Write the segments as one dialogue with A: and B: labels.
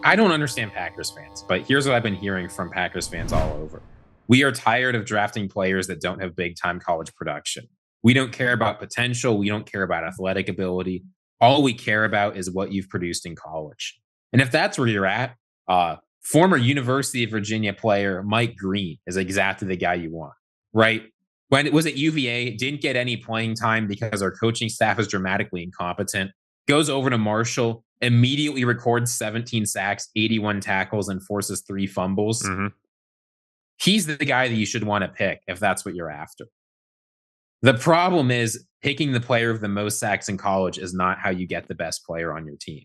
A: I don't understand Packers fans, but here's what I've been hearing from Packers fans all over. We are tired of drafting players that don't have big time college production. We don't care about potential. We don't care about athletic ability. All we care about is what you've produced in college. And if that's where you're at, former University of Virginia player Mike Green is exactly the guy you want, right? When it was at UVA, didn't get any playing time because our coaching staff is dramatically incompetent. Goes over to Marshall, immediately records 17 sacks, 81 tackles, and forces 3 fumbles.
B: Mm-hmm.
A: He's the guy that you should want to pick if that's what you're after. The problem is picking the player of the most sacks in college is not how you get the best player on your team.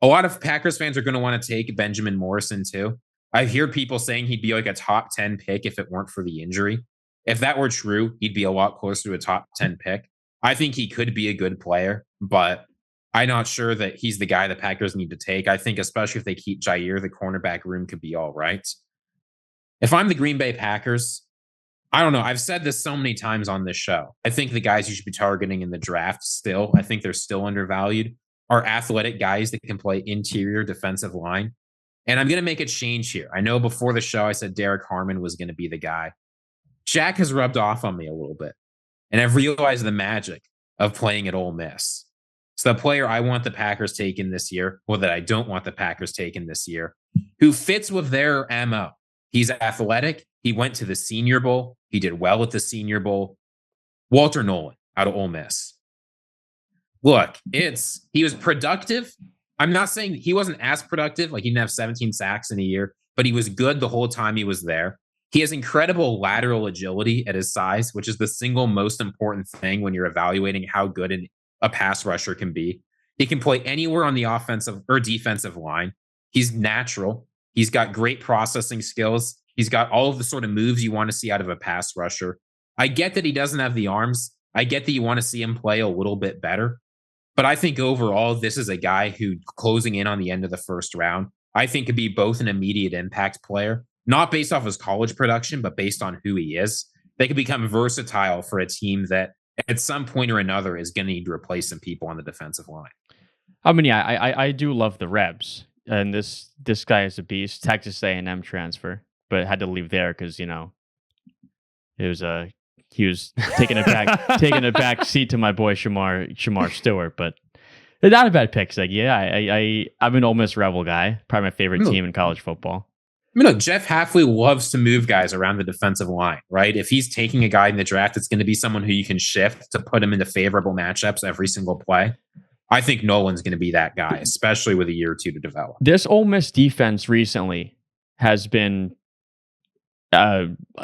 A: A lot of Packers fans are going to want to take Benjamin Morrison too. I hear people saying he'd be like a top 10 pick if it weren't for the injury. If that were true, he'd be a lot closer to a top 10 pick. I think he could be a good player, but I'm not sure that he's the guy the Packers need to take. I think especially if they keep Jair, the cornerback room could be all right. If I'm the Green Bay Packers, I don't know. I've said this so many times on this show. I think the guys you should be targeting in the draft still, I think they're still undervalued, are athletic guys that can play interior defensive line. And I'm going to make a change here. I know before the show I said Derek Harmon was going to be the guy. Jack has rubbed off on me a little bit. And I've realized the magic of playing at Ole Miss. So the player I want the Packers taking this year, or that I don't want the Packers taking this year, who fits with their MO. He's athletic. He went to the Senior Bowl. He did well at the Senior Bowl. Walter Nolen out of Ole Miss. Look, he was productive. I'm not saying he wasn't as productive, like he didn't have 17 sacks in a year, but he was good the whole time he was there. He has incredible lateral agility at his size, which is the single most important thing when you're evaluating how good a pass rusher can be. He can play anywhere on the offensive or defensive line. He's natural. He's got great processing skills. He's got all of the sort of moves you want to see out of a pass rusher. I get that he doesn't have the arms. I get that you want to see him play a little bit better. But I think overall, this is a guy who, closing in on the end of the first round, I think could be both an immediate impact player, not based off his college production, but based on who he is. They could become versatile for a team that at some point or another is going to need to replace some people on the defensive line.
B: I mean, yeah, I do love the Rebs. And this guy is a beast. Texas A&M transfer, but had to leave there because, he was taking a back seat to my boy Shamar Stewart, but not a bad pick, Ziggy. Yeah, I'm an Ole Miss Rebel guy, probably my favorite team in college football.
A: Jeff Hafley loves to move guys around the defensive line, right? If he's taking a guy in the draft, it's going to be someone who you can shift to put him into favorable matchups every single play. I think Nolan's going to be that guy, especially with a year or two to develop.
B: This Ole Miss defense recently has been very,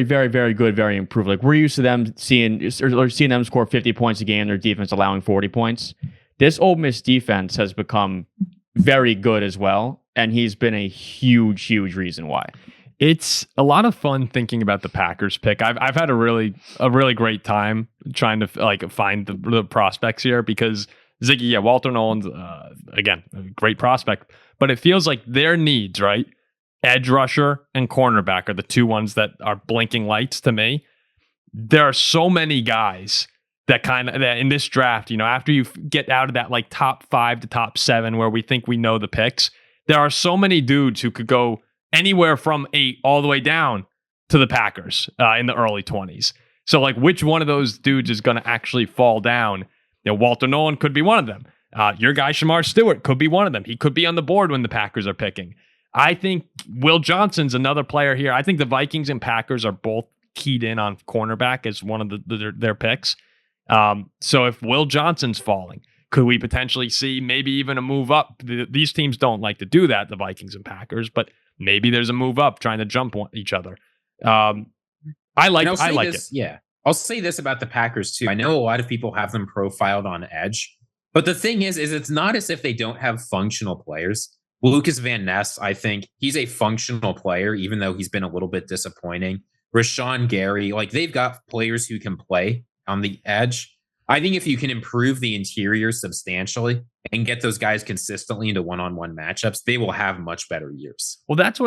B: very, very good, very improved. Like we're used to them seeing them score 50 points a game, their defense allowing 40 points. This Ole Miss defense has become very good as well, and he's been a huge reason why.
C: It's a lot of fun thinking about the Packers pick. I've had a really great time trying to find the prospects here because Ziggy, Walter Nolen's again a great prospect, but it feels like their needs, right? Edge rusher and cornerback are the two ones that are blinking lights to me. There are so many guys that in this draft, after you get out of that top 5 to top 7 where we think we know the picks, there are so many dudes who could go anywhere from 8 all the way down to the Packers in the early 20s. So which one of those dudes is going to actually fall down? Walter Nolen could be one of them. Your guy Shamar Stewart could be one of them. He could be on the board when the Packers are picking. I think Will Johnson's another player here. I think the Vikings and Packers are both keyed in on cornerback as one of their picks. So if Will Johnson's falling, could we potentially see maybe even a move up? These teams don't like to do that, the Vikings and Packers, but maybe there's a move up trying to jump each other. I like it.
A: Yeah. I'll say this about the Packers too. I know a lot of people have them profiled on edge, but the thing is it's not as if they don't have functional players. Lucas Van Ness, I think he's a functional player, even though he's been a little bit disappointing. Rashawn Gary, they've got players who can play on the edge. I think if you can improve the interior substantially and get those guys consistently into one-on-one matchups, they will have much better years.
C: Well, that's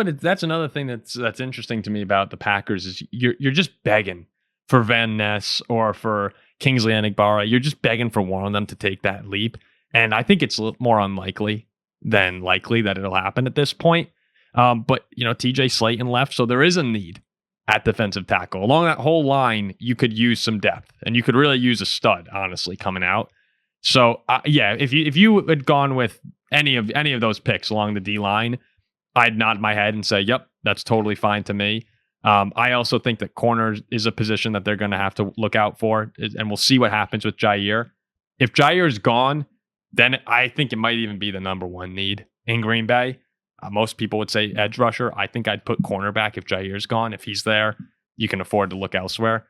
C: another thing that's interesting to me about the Packers is you're just begging for Van Ness or for Kingsley Enagbare. You're just begging for one of them to take that leap, and I think it's more unlikely than likely that it'll happen at this point. But, TJ Slayton left, so there is a need at defensive tackle. Along that whole line, you could use some depth, and you could really use a stud, honestly, coming out. So, if you had gone with any of those picks along the D line, I'd nod my head and say, yep, that's totally fine to me. I also think that corner is a position that they're going to have to look out for, and we'll see what happens with Jair. If Jair's gone, then I think it might even be the number one need in Green Bay. Most people would say edge rusher. I think I'd put cornerback if Jair's gone. If he's there, you can afford to look elsewhere.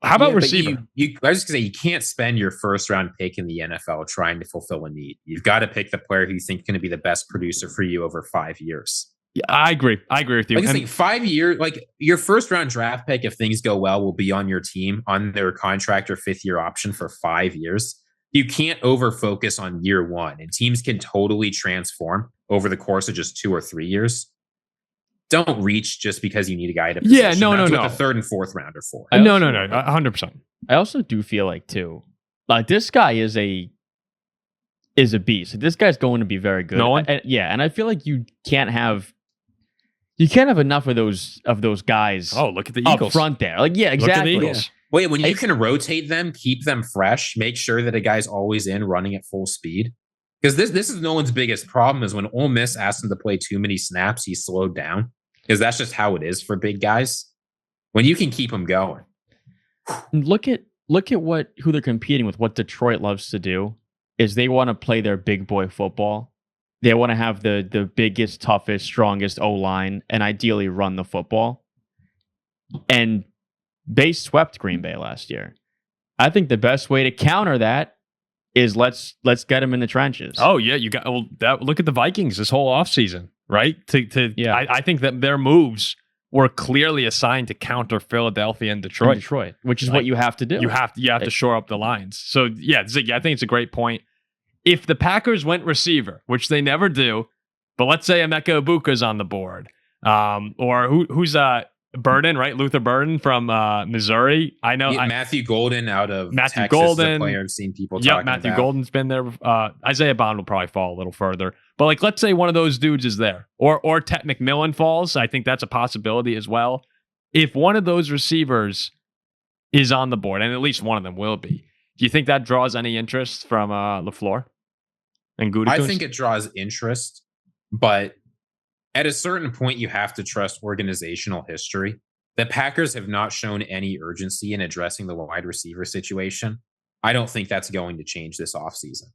C: How about receiver?
A: I was just going to say, you can't spend your first round pick in the NFL trying to fulfill a need. You've got to pick the player who you think is going to be the best producer for you over 5 years.
C: Yeah, I agree with you.
A: Like, and 5 years, like your first round draft pick, if things go well, will be on your team on their contract or 5th year option for 5 years. You can't over focus on year one, and teams can totally transform over the course of just 2 or 3 years. Don't reach just because you need a guy to position.
C: Yeah, no.
A: The 3rd and 4th rounder for.
C: No, 100%.
B: I also do feel like too, like this guy is a beast. This guy's going to be very good.
C: Nolan?
B: And I feel like you can't have enough of those guys.
C: Oh, look at the
B: up
C: Eagles
B: front there. Like, yeah, exactly.
C: Look at the Eagles.
A: Wait, when you can rotate them, keep them fresh, make sure that a guy's always in running at full speed. Because this is Nolan's biggest problem is when Ole Miss asked him to play too many snaps, he slowed down. Because that's just how it is for big guys. When you can keep them going.
B: Look at who they're competing with. What Detroit loves to do is they want to play their big boy football. They want to have the biggest, toughest, strongest O-line and ideally run the football. And they swept Green Bay last year. I think the best way to counter that is let's get them in the trenches.
C: Oh yeah, you got that. Look at the Vikings this whole offseason, right? I think that their moves were clearly assigned to counter Philadelphia and Detroit,
B: which is what you have to do.
C: You have to shore up the lines. So yeah, Ziggy, I think it's a great point. If the Packers went receiver, which they never do, but let's say Emeka Ibuka's on the board, or who's Burden, right? Luther Burden from Missouri. I know
A: Matthew Golden out of
C: Matthew
A: Texas
C: Golden.
A: Is a player I've seen people talking about.
C: Matthew Golden's been there. Isaiah Bond will probably fall a little further. But like, let's say one of those dudes is there. Or Ted McMillan falls. I think that's a possibility as well. If one of those receivers is on the board, and at least one of them will be, do you think that draws any interest from LaFleur and Gutekunst?
A: I think it draws interest, but at a certain point, you have to trust organizational history. The Packers have not shown any urgency in addressing the wide receiver situation. I don't think that's going to change this offseason.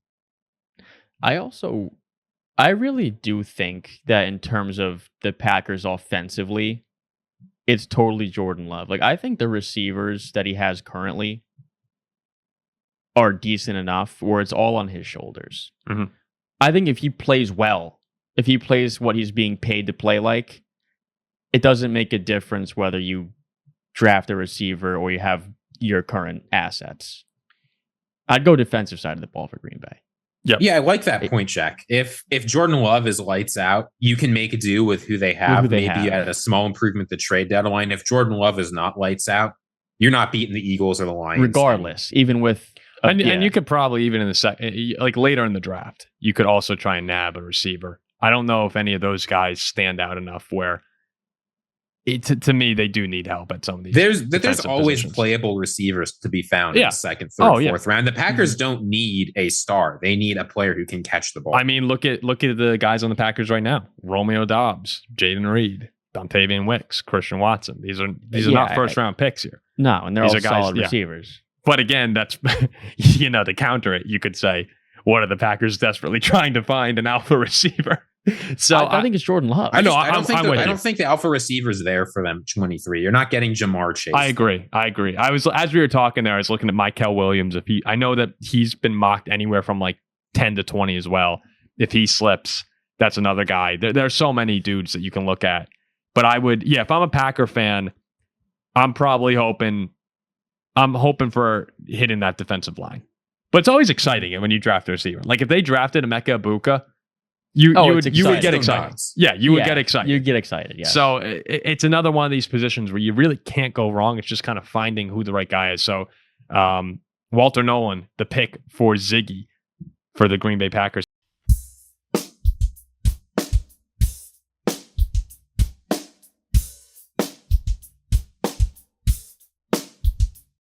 B: I really do think that in terms of the Packers offensively, it's totally Jordan Love. Like, I think the receivers that he has currently are decent enough where it's all on his shoulders.
C: Mm-hmm.
B: I think if he plays well, if he plays what he's being paid to play like, it doesn't make a difference whether you draft a receiver or you have your current assets. I'd go defensive side of the ball for Green Bay.
A: Yep. Yeah, I like that point, Jack. If Jordan Love is lights out, you can make a do with who they have. Maybe at a small improvement the trade deadline. If Jordan Love is not lights out, you're not beating the Eagles or the Lions.
B: Regardless, even with...
C: And you could probably, even in the second, like later in the draft, you could also try and nab a receiver. I don't know if any of those guys stand out enough where, to me, they do need help at some of these.
A: There's always positions. Playable receivers to be found in the second, third, fourth round. The Packers don't need a star; they need a player who can catch the ball.
C: I mean, look at the guys on the Packers right now: Romeo Doubs, Jaden Reed, Dontavian Wicks, Christian Watson. These are not first round picks here.
B: No, and they're all solid receivers.
C: But again, that's to counter it, you could say, what are the Packers desperately trying to find an alpha receiver? So
B: I think it's Jordan Love.
A: I don't think the alpha receiver is there for them. 23. You're not getting Jamar Chase.
C: I agree. As we were talking there, I was looking at Mykel Williams. I know that he's been mocked anywhere from like 10 to 20 as well. If he slips, that's another guy. There are so many dudes that you can look at. But I would, if I'm a Packer fan, I'm hoping for hitting that defensive line. But it's always exciting when you draft a receiver. Like if they drafted Emeka Ibuka, you would get excited. Yeah, you would get excited.
B: You'd get excited, yeah.
C: So it's another one of these positions where you really can't go wrong. It's just kind of finding who the right guy is. So Walter Nolen, the pick for Ziggy for the Green Bay Packers.